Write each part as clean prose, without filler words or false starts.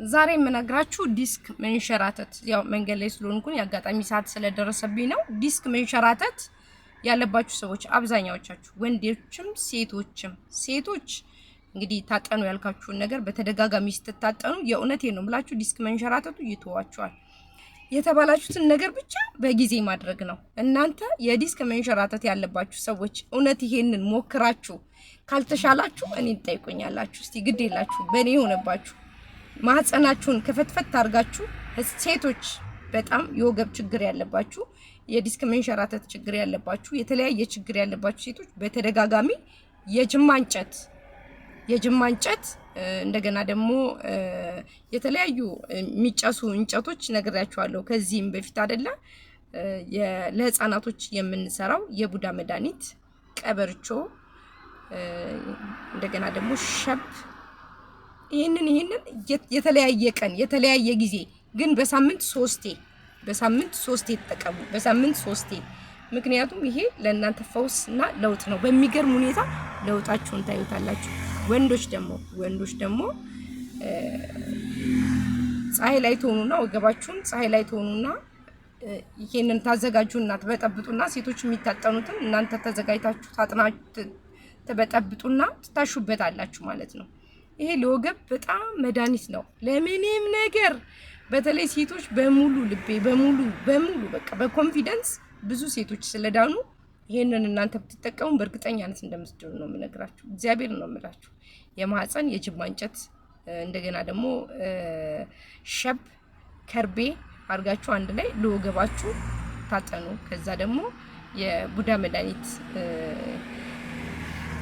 ዛሬ የምነግራችሁ ዲስክ መንሸራተት ያው መንገድ ላይ ስለሆንኩኝ ያጋጣሚ ሰዓት ስለደረሰብኝ ነው። ዲስክ መንሸራተት ያለባችሁ ሰዎች አብዛኛዎቻችሁ ወንዶችም ሴቶች እንግዲህ ታጠኑ ያልካችሁን ነገር በተደጋጋሚ ስትታጠኑ የእውነቴን ነው ብላችሁ ዲስክ መንሸራተቱ ይተዋችኋል። የተባላችሁትን ነገር ብቻ በጊዜ ማድረግ ነው። እናንተ የዲስክ መንሸራተት ያለባችሁ ሰዎች እውነት ይሄንን ሞክራችሁ ካልተሻላችሁ እኔን ትጠይቁኛላችሁ። እስቲ ግድ የላችሁ በእኔ ሆነባችሁ ማህፀናችሁን ከፈትፈት አድርጋችሁ ሴቶች በጣም የወገብ ችግር ያለባችሁ የዲስክ መንሸራተት ችግር ያለባችሁ የተለያየ ችግር ያለባችሁ ሴቶች በተደጋጋሚ የጅማ እንጨት እንደገና ደግሞ የተለያዩ የሚጨሱ እንጨቶች ነግራችኋለሁ ከዚህም በፊት አይደለ ለህፃናቶች የምንሰራው የቡዳ መድኃኒት ቀበርቾ እንደገና ደግሞ ሸብ ይሄንን የተለያየ ቀን የተለያየ ጊዜ ግን በሳምንት 3 ተጠቀሙ። በሳምንት 3 ምክንያቱም ይሄ ለእናንተ ፈውስና ለውጥ ነው። በሚገርም ሁኔታ ለውጣችሁን ታዩታላችሁ። ወንዶች ደግሞ ፀሐይ ላይ ትሆኑና ወገባችሁን ፀሐይ ላይ ትሆኑና ይሄንን ታዘጋጁና ትበጠብጡና ሴቶች የሚታጠኑትን እናንተ ተዘጋጅታችሁ ታጥናችሁ ትበጠብጡና ትታሹበታላችሁ ማለት ነው። ይሄ ለወገብ በጣም መድኃኒት ነው ለምንም ነገር። በተለይ ሴቶች በሙሉ ልቤ በሙሉ በቃ በኮንፊደንስ ብዙ ሴቶች ስለዳኑ ይሄንን እናንተ ብትጠቀሙ በእርግጠኛነት እንደምትድኑ ነው የምነግራችሁ። እግዚአብሔር ነው የምላችሁ። የማህፀን የጅማ እንጨት እንደገና ደግሞ ሸብ ከርቤ አርጋችሁ አንድ ላይ ለወገባችሁ ታጠኑ። ከዛ ደግሞ የቡዳ መድኃኒት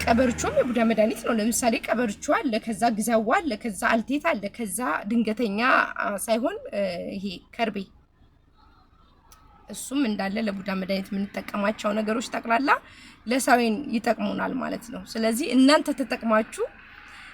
ቀበርቾም የቡዳ መድኃኒት ነው። ለምሳሌ ቀበርቾ አለ፣ ከዛ ግዛዋ አለ፣ ከዛ አልቴት አለ፣ ከዛ ድንገተኛ ሳይሆን ይሄ ከርቤ እሱም እንዳለ ለቡዳ መድኃኒት የምንጠቀማቸው ነገሮች ጠቅላላ ለሳዌን ይጠቅሙናል ማለት ነው። ስለዚህ እናንተ ተጠቅማችሁ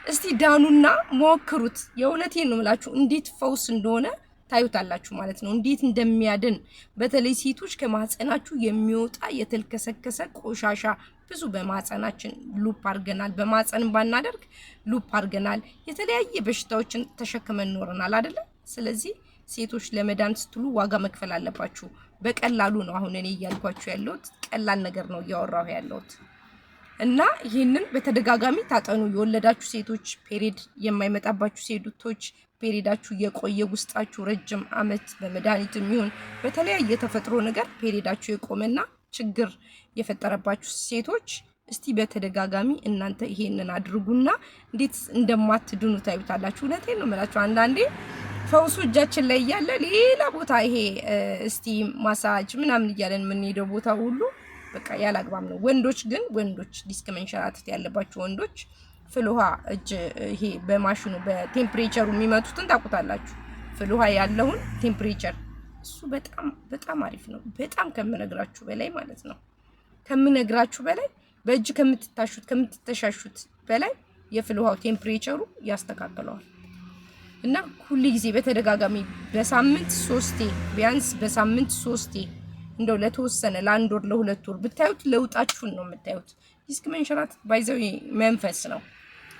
እስቲ ዳኑና ሞክሩት። የእውነቴን ነው የምላችሁ እንዴት ፈውስ እንደሆነ ታዩታላችሁ ማለት ነው። እንዴት እንደሚያድን በተለይ ሴቶች ከማህፀናችሁ የሚወጣ የተልከሰከሰ ቆሻሻ ብዙ በማህፀናችን ሉፕ አድርገናል። በማህፀን ባናደርግ ሉፕ አድርገናል። የተለያየ በሽታዎችን ተሸክመን ኖረናል አይደለ? ስለዚህ ሴቶች ለመዳን ስትሉ ዋጋ መክፈል አለባችሁ። በቀላሉ ነው አሁን እኔ እያልኳችሁ ያለሁት ቀላል ነገር ነው እያወራሁ ያለሁት እና ይሄንን በተደጋጋሚ ታጠኑ። የወለዳችሁ ሴቶች፣ ፔሪድ የማይመጣባችሁ ሴቶች፣ ፔሪዳችሁ የቆየ ውስጣችሁ ረጅም አመት በመድኃኒት የሚሆን በተለያየ ተፈጥሮ ነገር ፔሪዳችሁ የቆመና ችግር የፈጠረባችሁ ሴቶች እስቲ በተደጋጋሚ እናንተ ይሄንን አድርጉና እንዴት እንደማትድኑ ታዩታላችሁ። እውነቴን ነው የምላችሁ። አንዳንዴ ፈውሱ እጃችን ላይ ያለ ሌላ ቦታ ይሄ እስቲ ማሳጅ ምናምን እያለን የምንሄደው ቦታ ሁሉ በቃ ያላግባብ ነው። ወንዶች ዲስክ መንሸራተት ያለባችሁ ወንዶች ፍልውሃ እጅ ይሄ በማሽኑ በቴምፕሬቸሩ የሚመቱትን ታውቁታላችሁ። ፍልውሃ ያለውን ቴምፕሬቸር እሱ በጣም አሪፍ ነው። በጣም ከምነግራችሁ በላይ ማለት ነው። ከምነግራችሁ በላይ በእጅ ከምትተሻሹት በላይ የፍልውሃው ቴምፕሬቸሩ ያስተካክለዋል። እና ሁሉ ጊዜ በተደጋጋሚ በሳምንት 3 ቢያንስ በሳምንት 3 እንደው ለተወሰነ ለአንድ ወር ለሁለት ወር ብታዩት ለውጣችሁን ነው የምታዩት። ዲስክ መንሸራተት ባይዘው መንፈስ ነው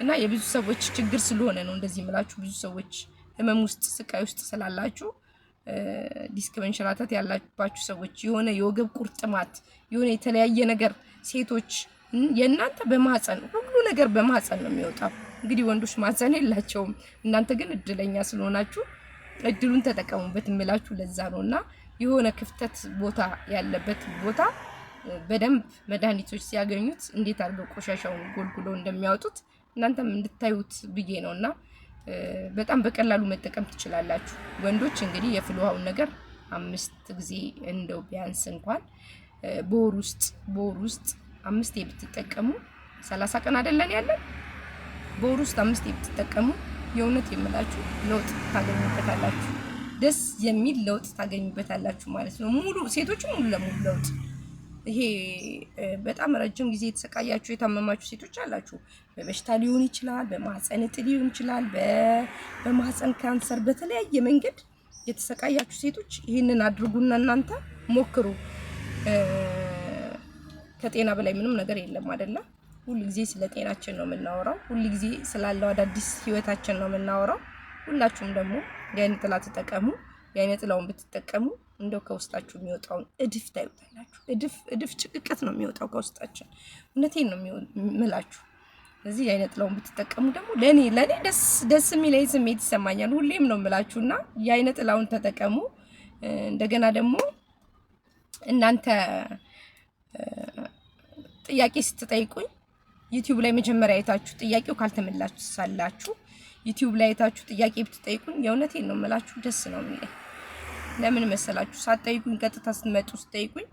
እና የብዙ ሰዎች ችግር ስለሆነ ነው እንደዚህ የምላችሁ። ብዙ ሰዎች ህመም ውስጥ ስቃይ ውስጥ ስላላችሁ ዲስክ መንሸራተት ያላባችሁ ሰዎች የሆነ የወገብ ቁርጥማት የሆነ የተለያየ ነገር ሴቶች የእናንተ በማህፀን ሁሉ ነገር በማህፀን ነው የሚወጣው። እንግዲህ ወንዶች ማህፀን የላቸውም። እናንተ ግን እድለኛ ስለሆናችሁ እድሉን ተጠቀሙበት እምላችሁ ለዛ ነውና የሆነ ክፍተት ቦታ ያለበት ቦታ በደንብ መድኃኒቶች ሲያገኙት እንዴት አድርገው ቆሻሻውን ጎልጉሎ እንደሚያወጡት እናንተም እንድታዩት ብዬ ነውና በጣም በቀላሉ መጠቀም ትችላላችሁ። ወንዶች እንግዲህ የፍልውሃውን ነገር 5 ጊዜ እንደው ቢያንስ እንኳን በወር ውስጥ 5 ብትጠቀሙ 30 ቀን አይደለን ያለን በወር ውስጥ 5 ብትጠቀሙ የእውነት የምላችሁ ለውጥ ታገኙበታላችሁ። ደስ የሚል ለውጥ ታገኙበታላችሁ ማለት ነው። ሙሉ ሴቶች ሙሉ ለሙሉ ለውጥ ይሄ በጣም ረጅም ጊዜ የተሰቃያችሁ የታመማችሁ ሴቶች አላችሁ። በበሽታ ሊሆን ይችላል፣ በማህፀን እጢ ሊሆን ይችላል፣ በማህፀን ካንሰር በተለያየ መንገድ የተሰቃያችሁ ሴቶች ይሄንን አድርጉና እናንተ ሞክሩ። ከጤና በላይ ምንም ነገር የለም አይደለ? ሁሉ ጊዜ ስለ ጤናችን ነው የምናወራው። ሁሉ ጊዜ ስላለው አዳዲስ ህይወታችን ነው የምናወራው። ሁላችሁም ደግሞ የአይነ ጥላ ተጠቀሙ። የአይነ ጥላውን ብትጠቀሙ እንደው ከውስጣችሁ የሚወጣውን እድፍ ታዩታላችሁ። እድፍ ጭቅቅት ነው የሚወጣው ከውስጣችን። እውነቴን ነው የምላችሁ። እዚህ የአይነ ጥላውን ብትጠቀሙ ደግሞ ለኔ ደስ የሚለኝ ስሜት ይሰማኛል። ሁሌም ነው የምላችሁና የአይነ ጥላውን ተጠቀሙ። እንደገና ደግሞ እናንተ ጥያቄ ስትጠይቁኝ ዩቲዩብ ላይ መጀመሪያ አይታችሁ ጥያቄው ካልተመለሰላችሁ ዩቲዩብ ላይ አይታችሁ ጥያቄ ብትጠይቁኝ የእውነቴን ነው የምላችሁ ደስ ነው የሚለኝ። ለምን መሰላችሁ? ሳትጠይቁኝ ቀጥታ ስትመጡ ስትጠይቁኝ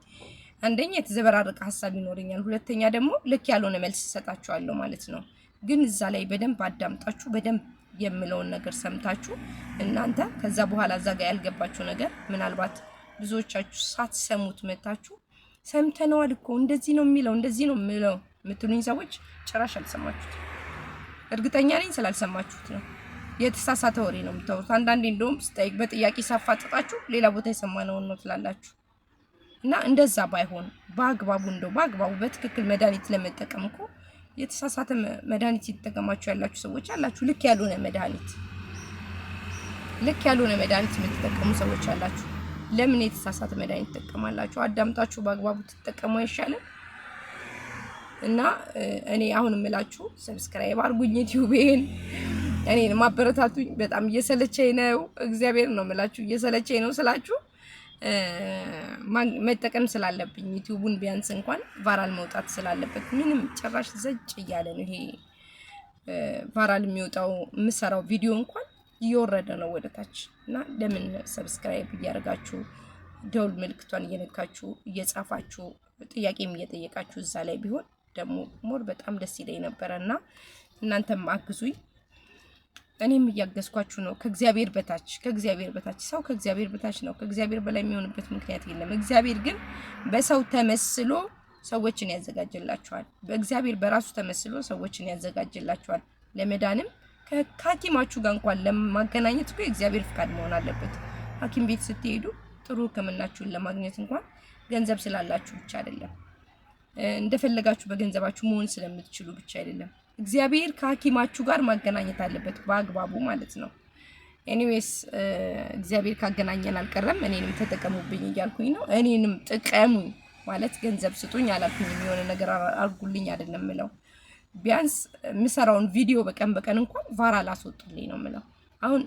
አንደኛ የተዘበራረቀ ሀሳብ ይኖረኛል፣ ሁለተኛ ደግሞ ልክ ያልሆነ መልስ እሰጣችኋለሁ ማለት ነው። ግን እዛ ላይ በደንብ አዳምጣችሁ በደንብ የምለውን ነገር ሰምታችሁ እናንተ ከዛ በኋላ እዛ ጋር ያልገባችሁ ነገር ምናልባት ብዙዎቻችሁ ሳትሰሙት መታችሁ ሰምተነዋል እኮ እንደዚህ ነው የሚለው እንደዚህ ነው የሚለው የምትሉኝ ሰዎች ጭራሽ አልሰማችሁት። እርግጠኛ ነኝ ስላልሰማችሁት ነው። የተሳሳተ ወሬ ነው የምታወሩት። አንዳንዴ እንደውም ስጠይቅ በጥያቄ ሳፋጥጣችሁ ሌላ ቦታ የሰማነውን ነው ትላላችሁ። እና እንደዛ ባይሆን በአግባቡ በትክክል መድኃኒት ለመጠቀም እኮ የተሳሳተ መድኃኒት እየተጠቀማችሁ ያላችሁ ሰዎች አላችሁ። ልክ ያልሆነ መድኃኒት የምትጠቀሙ ሰዎች አላችሁ። ለምን የተሳሳተ መድኃኒት ትጠቀማላችሁ? አዳምጣችሁ በአግባቡ ትጠቀሙ አይሻልም? እና እኔ አሁን እምላችሁ ሰብስክራይብ አድርጉኝ ዩቲዩቤን፣ እኔን ማበረታቱኝ። በጣም እየሰለቸኝ ነው። እግዚአብሔር ነው የምላችሁ እየሰለቸኝ ነው ስላችሁ መጠቀም ስላለብኝ ዩቲዩቡን ቢያንስ እንኳን ቫራል መውጣት ስላለበት ምንም ጭራሽ ዘጭ እያለ ነው። ይሄ ቫራል የሚወጣው የምሰራው ቪዲዮ እንኳን እየወረደ ነው ወደታች። እና ለምን ሰብስክራይብ እያደረጋችሁ ደውል ምልክቷን እየነካችሁ እየጻፋችሁ ጥያቄም እየጠየቃችሁ እዛ ላይ ቢሆን ደግሞ ሞር በጣም ደስ ይለኝ ነበርና እናንተም አግዙኝ። እኔም እያገዝኳችሁ ነው። ከእግዚአብሔር በታች ሰው ከእግዚአብሔር በታች ነው። ከእግዚአብሔር በላይ የሚሆንበት ምክንያት የለም። እግዚአብሔር ግን በሰው ተመስሎ ሰዎችን ያዘጋጅላችኋል። በእግዚአብሔር በራሱ ተመስሎ ሰዎችን ያዘጋጅላችኋል። ለመዳንም ከሐኪማችሁ ጋር እንኳን ለማገናኘት እኮ የእግዚአብሔር ፍቃድ መሆን አለበት። ሐኪም ቤት ስትሄዱ ጥሩ ሕክምናችሁን ለማግኘት እንኳን ገንዘብ ስላላችሁ ብቻ አይደለም፣ እንደፈለጋችሁ በገንዘባችሁ መሆን ስለምትችሉ ብቻ አይደለም። እግዚአብሔር ከሐኪማችሁ ጋር ማገናኘት አለበት በአግባቡ ማለት ነው። ኤኒዌይስ እግዚአብሔር ካገናኘን አልቀረም እኔንም ተጠቀሙብኝ እያልኩኝ ነው። እኔንም ጥቀሙኝ ማለት ገንዘብ ስጡኝ አላልኩኝም። የሆነ ነገር አርጉልኝ አይደለም ምለው። ቢያንስ የምሰራውን ቪዲዮ በቀን እንኳን ቫራል አስወጡልኝ ነው ምለው። አሁን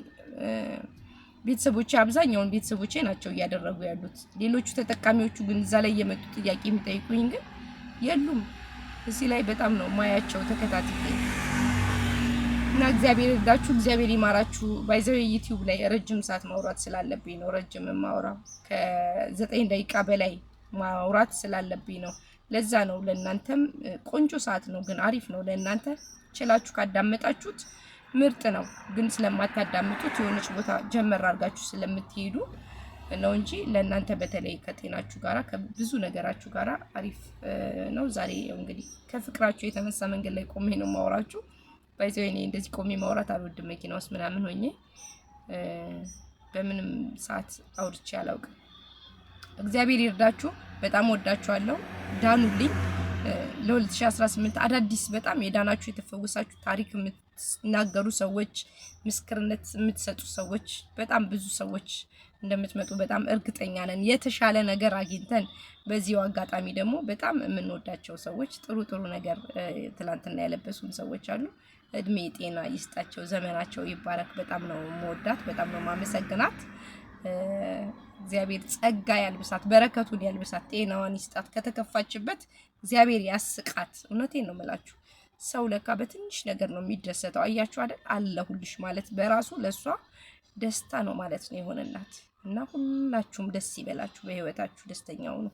ቤተሰቦቼ አብዛኛውን ቤተሰቦቼ ናቸው እያደረጉ ያሉት። ሌሎቹ ተጠቃሚዎቹ ግን እዛ ላይ የመጡ ጥያቄ የሚጠይቁኝ ግን የሉም። እዚህ ላይ በጣም ነው ማያቸው ተከታትዬ እና እግዚአብሔር ይርዳችሁ፣ እግዚአብሔር ይማራችሁ። ባይዘው ዩቲዩብ ላይ ረጅም ሰዓት ማውራት ስላለብኝ ነው ረጅም ማውራው ከ9 ደቂቃ በላይ ማውራት ስላለብኝ ነው። ለዛ ነው። ለእናንተም ቆንጆ ሰዓት ነው፣ ግን አሪፍ ነው ለእናንተ ችላችሁ ካዳመጣችሁት ምርጥ ነው። ግን ስለማታዳምጡት የሆነች ቦታ ጀመር አድርጋችሁ ስለምትሄዱ ነው እንጂ ለእናንተ በተለይ ከጤናችሁ ጋራ ከብዙ ነገራችሁ ጋራ አሪፍ ነው። ዛሬ እንግዲህ ከፍቅራችሁ የተነሳ መንገድ ላይ ቆሜ ነው ማውራችሁ። ባይዘው እኔ እንደዚህ ቆሜ ማውራት አልወድም። መኪና ውስጥ ምናምን ሆኜ በምንም ሰዓት አውርቼ አላውቅም። እግዚአብሔር ይርዳችሁ። በጣም ወዳችኋለሁ። ዳኑልኝ። ለ2018 አዳዲስ በጣም የዳናችሁ የተፈወሳችሁ ታሪክ የምትናገሩ ሰዎች፣ ምስክርነት የምትሰጡ ሰዎች በጣም ብዙ ሰዎች እንደምትመጡ በጣም እርግጠኛ ነን። የተሻለ ነገር አግኝተን በዚሁ አጋጣሚ ደግሞ በጣም የምንወዳቸው ሰዎች ጥሩ ነገር ትላንትና ያለበሱን ሰዎች አሉ። እድሜ ጤና ይስጣቸው፣ ዘመናቸው ይባረክ። በጣም ነው የምወዳት፣ በጣም ነው ማመሰግናት። እግዚአብሔር ጸጋ ያልብሳት፣ በረከቱን ያልብሳት፣ ጤናዋን ይስጣት። ከተከፋችበት እግዚአብሔር ያስቃት። እውነቴን ነው የምላችሁ። ሰው ለካ በትንሽ ነገር ነው የሚደሰተው። አያችሁ አይደል? አለሁልሽ ማለት በራሱ ለሷ ደስታ ነው ማለት ነው የሆነላት። እና ሁላችሁም ደስ ይበላችሁ፣ በህይወታችሁ ደስተኛው ነው።